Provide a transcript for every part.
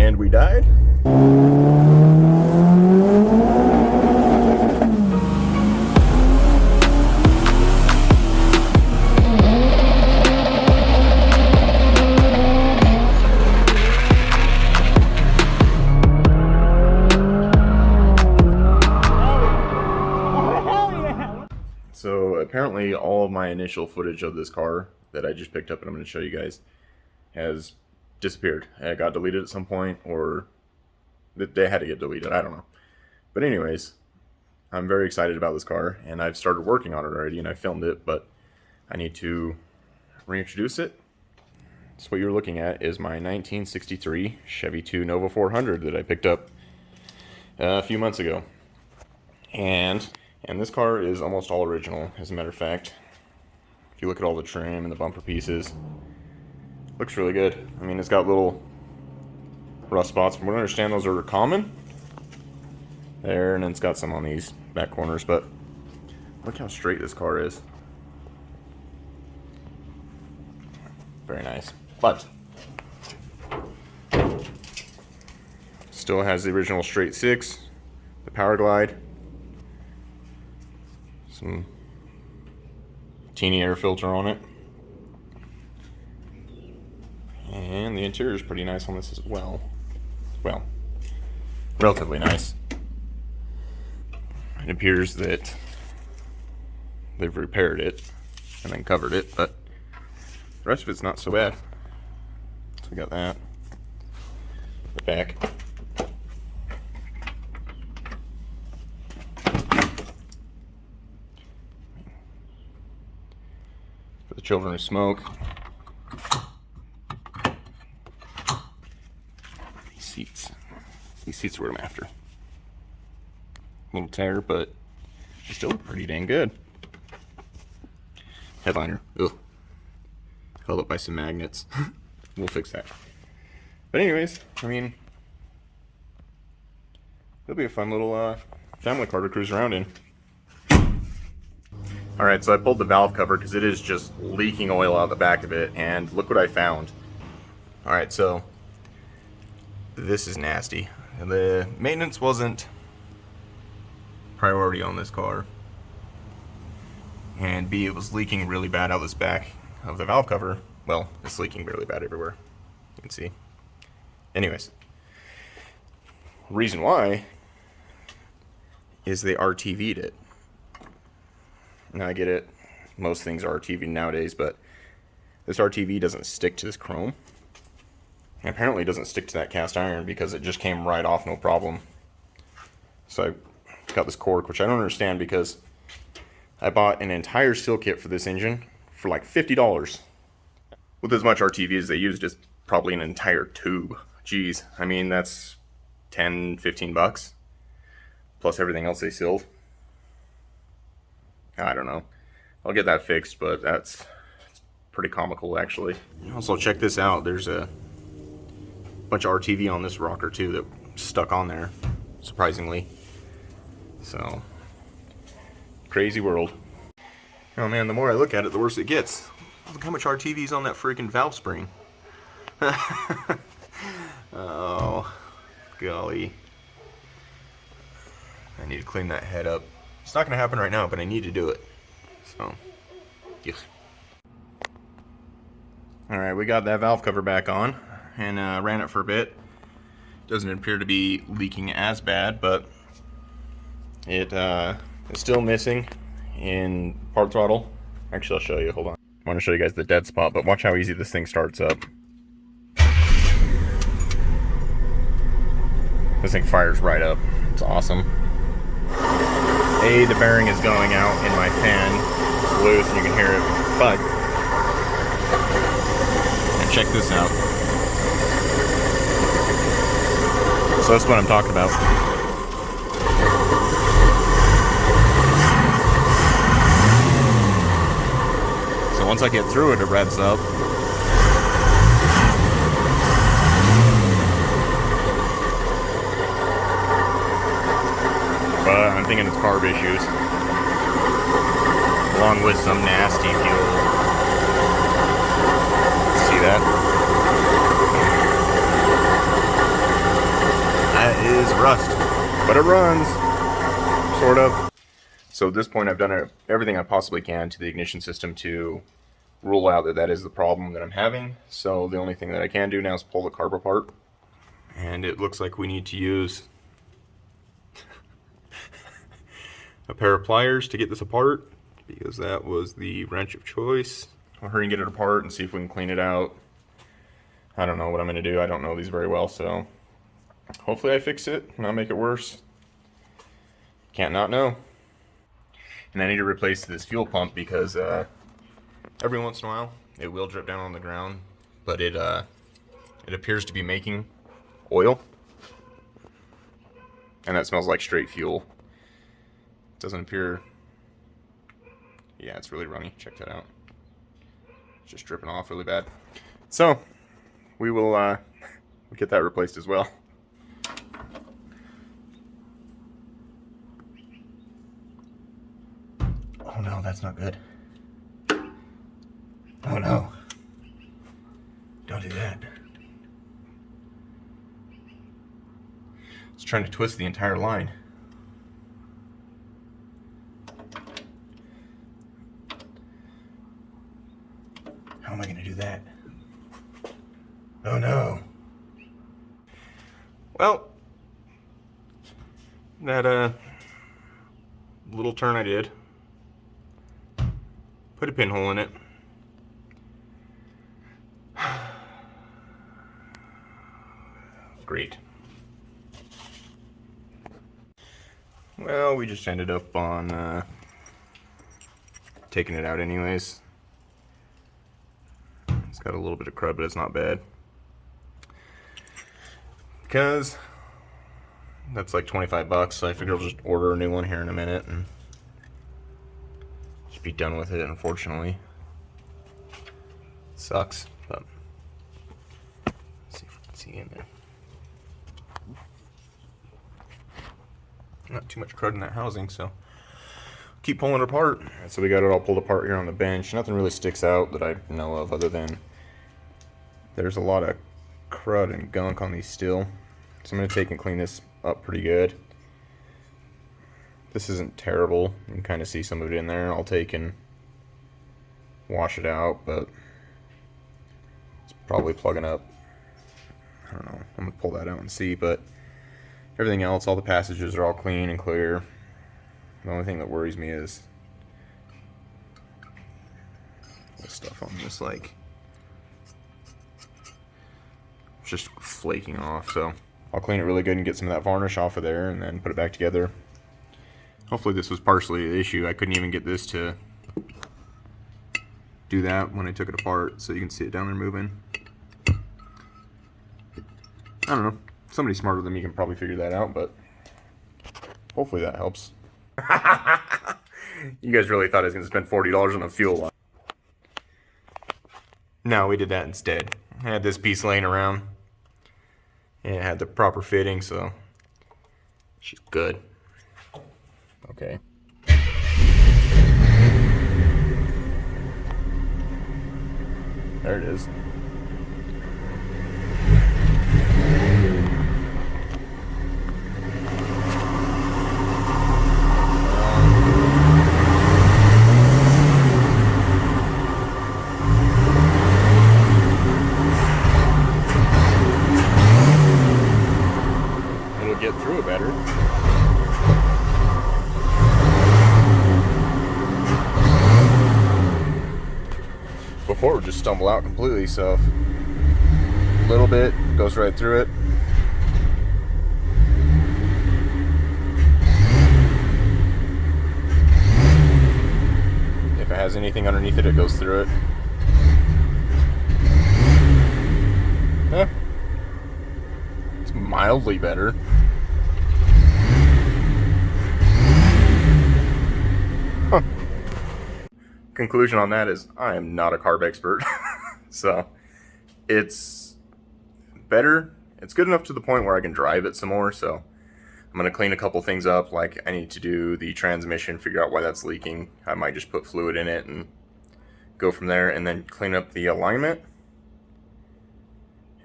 And we died. So apparently all of my initial footage of this car that I just picked up and I'm going to show you guys has disappeared. It got deleted at some point, or they had to get deleted, I don't know. But anyways, I'm very excited about this car and I've started working on it already and I filmed it, but I need to reintroduce it. So what you're looking at is my 1963 Chevy II Nova 400 that I picked up a few months ago. And this car is almost all original, as a matter of fact. If you look at all the trim and the bumper pieces, looks really good. I mean, it's got little rust spots. From what I understand, those are common. There, and then it's got some on these back corners, but look how straight this car is. Very nice. But still has the original straight six, the power glide, some teeny air filter on it, and the interior is pretty nice on this as well. Well, relatively nice. It appears that they've repaired it and then covered it, but the rest of it's not so bad. So we got that. The back. For the children who smoke. These seats are what I'm after. A little tear, but they still look pretty dang good. Headliner. Ugh. Held up by some magnets. We'll fix that. But anyways, I mean, it'll be a fun little family car to cruise around in. Alright, so I pulled the valve cover because it is just leaking oil out the back of it, and look what I found. Alright, so this is nasty. The maintenance wasn't priority on this car, and B, it was leaking really bad out this back of the valve cover. Well, it's leaking really bad everywhere, you can see. Anyways, reason why is they RTV'd it. Now I get it, most things are RTV'd nowadays, but this RTV doesn't stick to this chrome. And apparently it doesn't stick to that cast iron because it just came right off no problem. So I got this cork, which I don't understand because I bought an entire seal kit for this engine for like $50. With as much RTV as they used, is probably an entire tube. Jeez, I mean, that's 10, 15 bucks. Plus everything else they sealed. I don't know. I'll get that fixed, but it's pretty comical actually. Also, check this out. There's a bunch of RTV on this rocker too that stuck on there, surprisingly. So, crazy world. Oh man, the more I look at it, the worse it gets. Look how much RTV's on that freaking valve spring. Oh, golly. I need to clean that head up. It's not going to happen right now, but I need to do it. So, yes. Alright, we got that valve cover back on and ran it for a bit. Doesn't appear to be leaking as bad, but it is still missing in part throttle. Actually, I'll show you. Hold on. I want to show you guys the dead spot, but watch how easy this thing starts up. This thing fires right up. It's awesome. The bearing is going out in my fan. It's loose and you can hear it, but and check this out. So that's what I'm talking about. So once I get through it, it revs up. But I'm thinking it's carb issues, along with some nasty fuel. See that? is rust, but it runs, sort of. So at this point, I've done everything I possibly can to the ignition system to rule out that that is the problem that I'm having. So the only thing that I can do now is pull the carb apart. And it looks like we need to use a pair of pliers to get this apart, because that was the wrench of choice. I'll hurry and get it apart and see if we can clean it out. I don't know what I'm going to do. I don't know these very well, so hopefully I fix it and not make it worse. Can't not know. And I need to replace this fuel pump because every once in a while it will drip down on the ground, but it appears to be making oil, and that smells like straight fuel. It doesn't appear. Yeah, it's really runny. Check that out. It's just dripping off really bad. So we will get that replaced as well. Oh no, that's not good. Oh no. Don't do that. It's trying to twist the entire line. How am I going to do that? Oh no. Well, that little turn I did, put a pinhole in it. Great. Well, we just ended up on taking it out anyways. It's got a little bit of crud, but it's not bad. Because that's like 25 bucks, so I figured I'll just order a new one here in a minute and just be done with it, unfortunately. Sucks, but let's see if we can see in there. Not too much crud in that housing, so keep pulling it apart. Right, so we got it all pulled apart here on the bench. Nothing really sticks out that I know of, other than there's a lot of crud and gunk on these still. So I'm going to take and clean this up pretty good. This isn't terrible. You can kind of see some of it in there. I'll take and wash it out, but it's probably plugging up. I don't know. I'm going to pull that out and see, but everything else, all the passages are all clean and clear. The only thing that worries me is this stuff on this, like, it's just flaking off. So I'll clean it really good and get some of that varnish off of there and then put it back together. Hopefully this was partially the issue. I couldn't even get this to do that when I took it apart, so you can see it down there moving. I don't know. Somebody smarter than me can probably figure that out, but hopefully that helps. You guys really thought I was going to spend $40 on a fuel line. No, we did that instead. I had this piece laying around, and it had the proper fitting, so she's good. Okay. There it is. Get through it better. Before it would just stumble out completely, so a little bit goes right through it. If it has anything underneath it, it goes through it. Yeah. It's mildly better. Huh. Conclusion on that is I am not a carb expert. So it's better. It's good enough to the point where I can drive it some more. So I'm going to clean a couple things up. Like I need to do the transmission, figure out why that's leaking. I might just put fluid in it and go from there, and then clean up the alignment.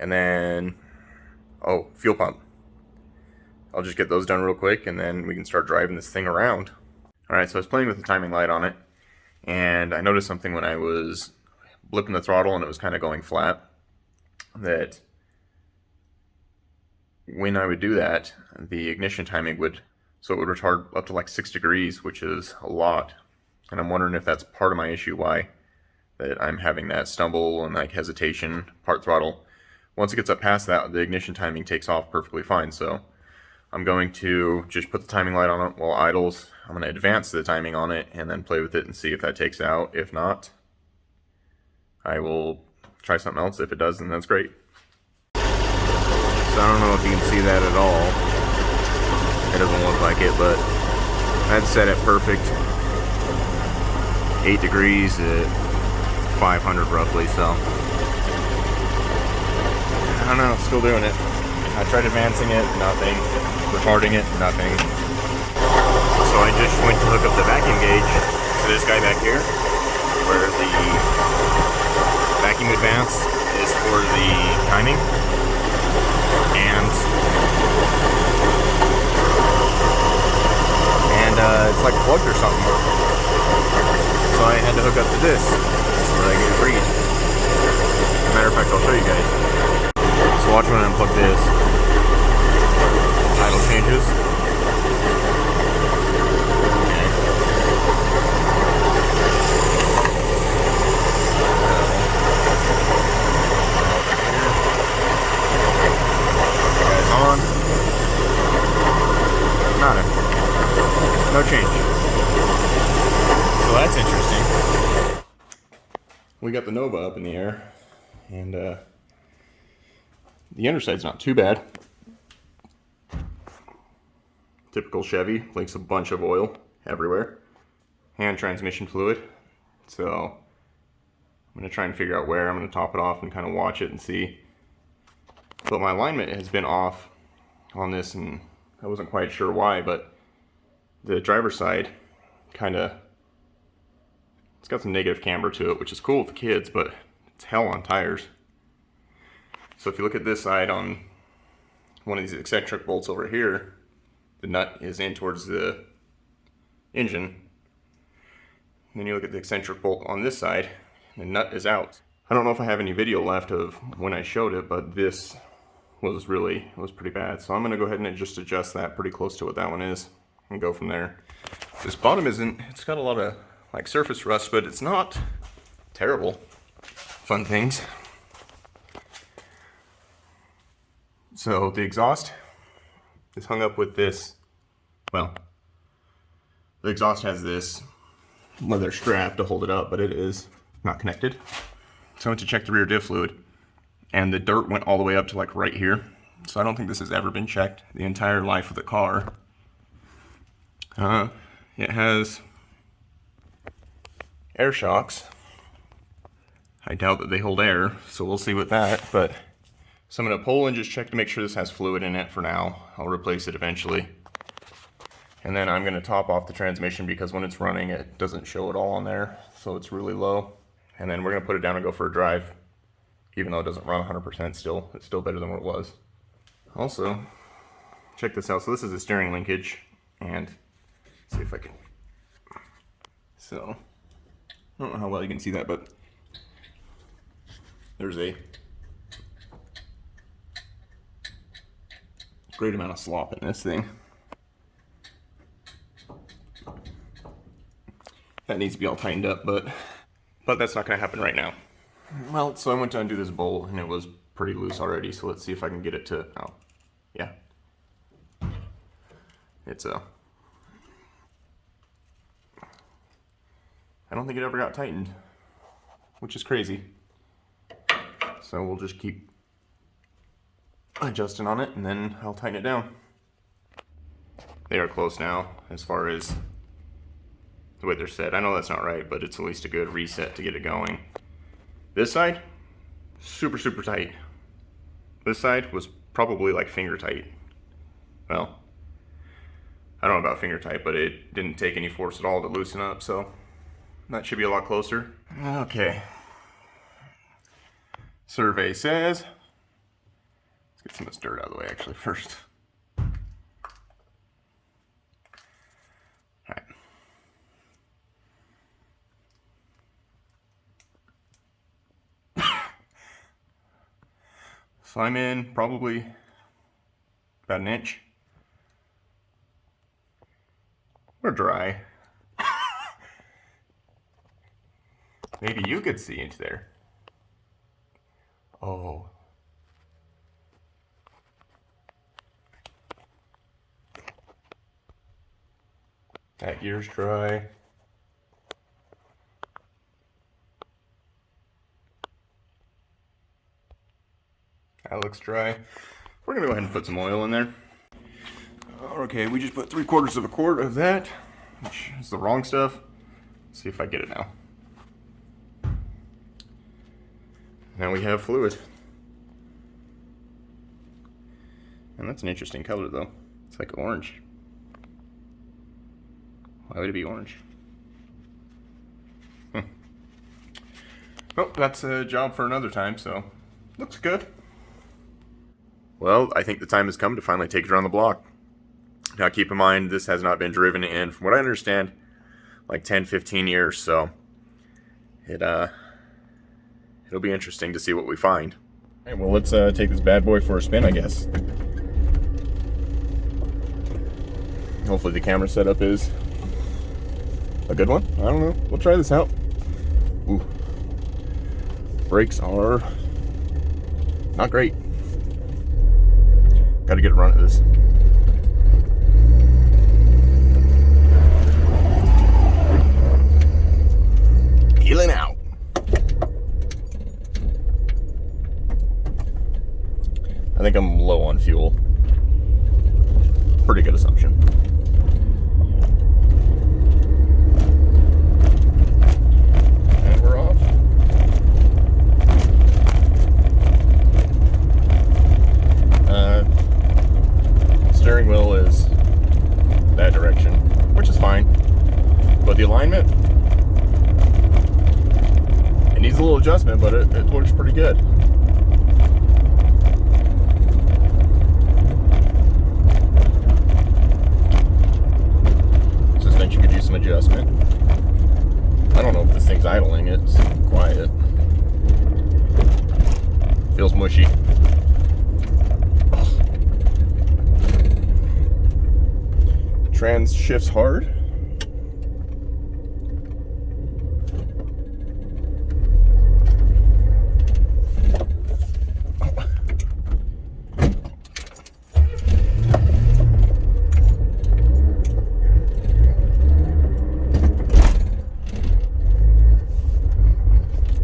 And then, oh, fuel pump. I'll just get those done real quick, and then we can start driving this thing around. Alright, so I was playing with the timing light on it, and I noticed something when I was blipping the throttle and it was kind of going flat, that when I would do that, the ignition timing would, so it would retard up to like 6 degrees, which is a lot. And I'm wondering if that's part of my issue, why that I'm having that stumble and like hesitation, part throttle. Once it gets up past that, the ignition timing takes off perfectly fine. So I'm going to just put the timing light on it while it idles. I'm going to advance the timing on it and then play with it and see if that takes out. If not, I will try something else. If it does, then that's great. So I don't know if you can see that at all. It doesn't look like it, but that's set at perfect 8 degrees at 500 roughly, so I don't know, still doing it. I tried advancing it, nothing. Retarding it, nothing. So I just went to hook up the vacuum gauge to this guy back here, where the vacuum advance is for the timing, and it's like plugged or something. So I had to hook up to this so that I could read. As a matter of fact, I'll show you guys. So watch when I unplug this. Idle changes. Guys on. Nada. No change. So that's interesting. We got the Nova up in the air, and the underside's not too bad. Typical Chevy, leaks a bunch of oil everywhere. Hand transmission fluid. So I'm going to try and figure out where. I'm going to top it off and kind of watch it and see. But my alignment has been off on this, and I wasn't quite sure why, but the driver's side kind of, it's got some negative camber to it, which is cool with the kids, but it's hell on tires. So if you look at this side on one of these eccentric bolts over here, the nut is in towards the engine. And then you look at the eccentric bolt on this side, the nut is out. I don't know if I have any video left of when I showed it, but this was pretty bad. So I'm gonna go ahead and just adjust that pretty close to what that one is and go from there. This bottom it's got a lot of like surface rust, but it's not terrible. Fun things. So the exhaust is hung up with this, well, the exhaust has this leather strap to hold it up, but it is not connected. So I went to check the rear diff fluid, and the dirt went all the way up to like right here. So I don't think this has ever been checked the entire life of the car. It has air shocks. I doubt that they hold air, so we'll see with that. But so I'm gonna pull and just check to make sure this has fluid in it for now. I'll replace it eventually. And then I'm gonna top off the transmission because when it's running, it doesn't show it all on there, so it's really low. And then we're gonna put it down and go for a drive. Even though it doesn't run 100% still, it's still better than what it was. Also, check this out. So this is a steering linkage, and see if I can, so, I don't know how well you can see that, but there's a great amount of slop in this thing. That needs to be all tightened up, but that's not gonna happen right now. Well, so I went to undo this bolt and it was pretty loose already, so let's see if I can get it to, oh, yeah. It's I don't think it ever got tightened, which is crazy. So we'll just keep adjusting on it and then I'll tighten it down. They are close now as far as the way they're set. I know that's not right, but it's at least a good reset to get it going. This side, super, super tight. This side was probably like finger tight. Well, I don't know about finger tight, but it didn't take any force at all to loosen up, so that should be a lot closer. Okay. Survey says, let's get some of this dirt out of the way actually first. So I'm in probably about an inch. We're dry. Maybe you could see into there. Oh. That gear's dry. That looks dry. We're gonna go ahead and put some oil in there. Okay, we just put 3/4 of a quart of that, which is the wrong stuff. Let's see if I get it now. Now we have fluid. And that's an interesting color though. It's like orange. Why would it be orange? Well, that's a job for another time, so looks good. Well, I think the time has come to finally take it around the block. Now keep in mind, this has not been driven in, from what I understand, like 10-15 years, so it'll be interesting to see what we find. All right, well, let's take this bad boy for a spin, I guess. Hopefully the camera setup is a good one. I don't know. We'll try this out. Ooh. Brakes are not great. Got to get a run at this. Peeling out. I think I'm low on fuel. Pretty good assumption. And we're off. Steering wheel is that direction, which is fine. But the alignment, it needs a little adjustment, but it works pretty good. You could use some adjustment. I don't know if this thing's idling, it's quiet. Feels mushy. Trans shifts hard.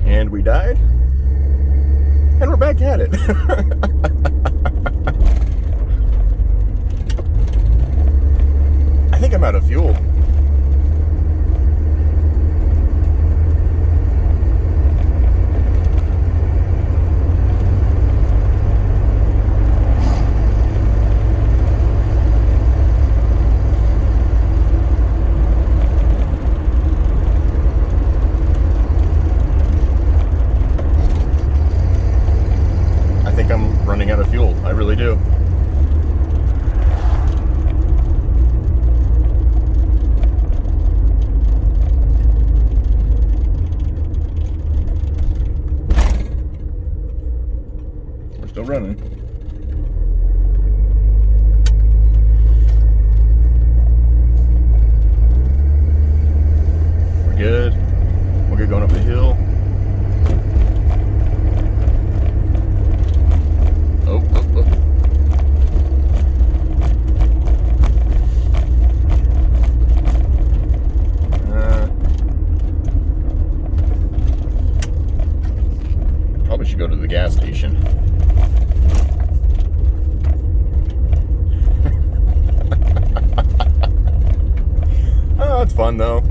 And we died, and we're back at it. I think I'm out of fuel. Running out of fuel. I really do. We're still running. We're good. We're good going up the hill. Probably should go to the gas station. Oh, it's fun though.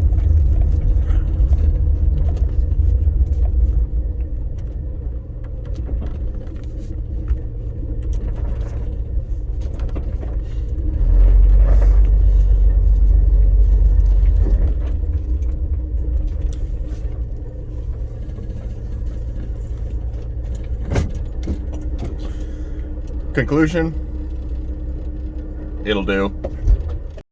Conclusion, it'll do.